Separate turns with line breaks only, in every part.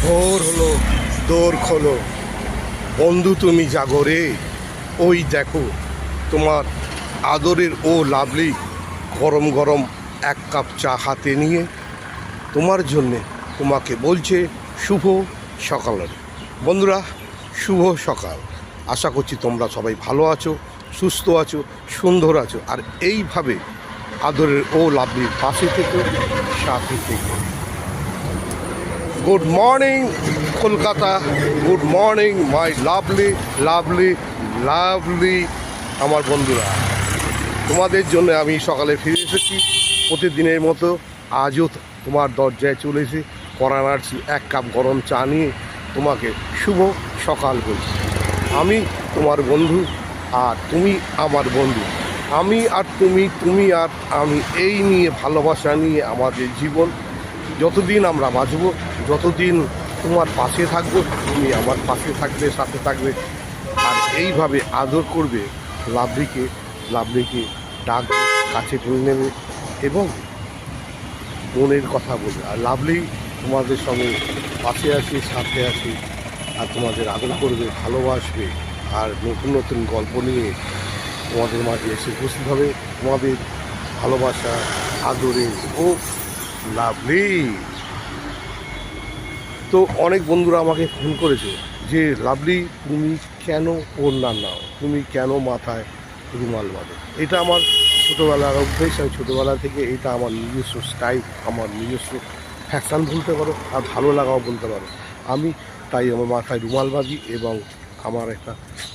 ভোর হলো, দোর খোলো, বন্ধু তুমি জাগরে। ওই দেখো তোমার আদরের ও লাভলি গরম গরম এক কাপ চা হাতে নিয়ে তোমার জন্যে তোমাকে বলছে শুভ সকালের। বন্ধুরা, শুভ সকাল। আশা করছি তোমরা সবাই ভালো আছো, সুস্থ আছো, সুন্দর আছো, আর এইভাবে আদরের ও লাভলির পাশে থেকে সাথে থেকে। Good morning Kolkata, good morning my lovely lovely lovely আমার বন্ধুরা। তোমাদের জন্য আমি সকালে ফিরে এসেছি প্রতিদিনের মতো। আজও তোমার দরজায় চলেছি করানার্সি এক কাপ গরম চা নিয়ে তোমাকে শুভ সকাল বলছি। আমি তোমার বন্ধু আর তুমি আমার বন্ধু। আমি আর তুমি, তুমি আর আমি, এই নিয়ে ভালোবাসা নিয়ে আমাদের জীবন। যতদিন আমরা বাঁচব, যতদিন তোমার পাশে থাকবো, তুমি আমার পাশে থাকবে, সাথে থাকবে, আর এইভাবে আদর করবে লাভলিকে। লাভলিকে ডাকবে, কাছে টেনে নেবে এবং মনের কথা বলবে। আর লাভলি তোমাদের সঙ্গে পাশে আছে, সাথে আছে, আর তোমাদের আদর করবে, ভালোবাসবে, আর নতুন নতুন গল্প নিয়ে তোমাদের মাঝে এসে উপস্থিত হবে। তোমাদের ভালোবাসা, আদরে ও লাভলি। তো অনেক বন্ধুরা আমাকে ফোন করেছে যে লাভলি তুমি কেন ওড়না নাও, তুমি কেন মাথায় রুমাল বাঁধো। এটা আমার ছোটোবেলার অভ্যেস। আমি ছোটোবেলা থেকে এটা আমার নিজস্ব স্টাইল, আমার নিজস্ব ফ্যাশন বলতে পারো, আর ভালো লাগাও বলতে পারো। আমি তাই আমার মাথায় রুমাল বাঁধি এবং আমার একটা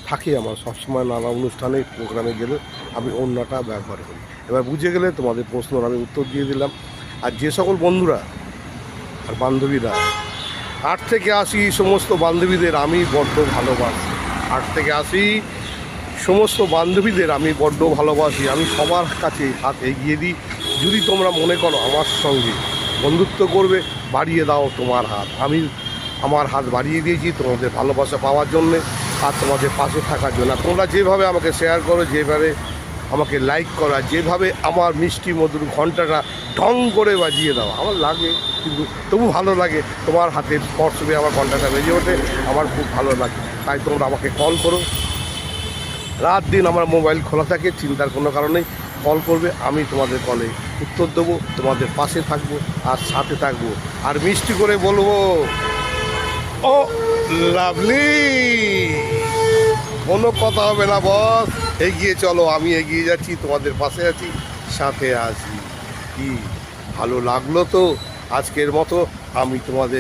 থাকে, আমার সবসময় নানা অনুষ্ঠানে প্রোগ্রামে গেলে আমি ওড়নাটা ব্যবহার করি। এবার বুঝে গেলে তোমাদের প্রশ্নর আমি উত্তর দিয়ে দিলাম। আর যে সকল বন্ধুরা আর বান্ধবীরা 8 থেকে 80 সমস্ত বান্ধবীদের আমি বড্ড ভালোবাসি। 8 থেকে 80 সমস্ত বান্ধবীদের আমি বড্ড ভালোবাসি। আমি সবার কাছে হাত এগিয়ে দিই। যদি তোমরা মনে করো আমার সঙ্গে বন্ধুত্ব করবে, বাড়িয়ে দাও তোমার হাত। আমি আমার হাত বাড়িয়ে দিয়েছি তোমাদের ভালোবাসা পাওয়ার জন্যে আর তোমাদের পাশে থাকার জন্য। তোমরা যেভাবে আমাকে শেয়ার করো, যেভাবে আমাকে লাইক করা, যেভাবে আমার মিষ্টি মধুর ঘন্টাটা ঢং করে বাজিয়ে দাও, আমার লাগে, কিন্তু তবু ভালো লাগে। তোমার হাতের স্পর্শ দিয়ে আমার ঘন্টাটা বেজে ওঠে, আমার খুব ভালো লাগে। তাই তোমরা আমাকে কল করো, রাত দিন আমার মোবাইল খোলা থাকে, চিন্তার কোনো কারণেই কল করবে। আমি তোমাদের কলে উত্তর দেবো, তোমাদের পাশে থাকবো আর সাথে থাকবো, আর মিষ্টি করে বলবো ও লাভলি। কোনো কথা হবে না বস, এগিয়ে চলো, আমি এগিয়ে যাচ্ছি, তোমাদের পাশে আছি, সাথে আছি। কি ভালো লাগলো তো আজকের মতো আমি তোমাদের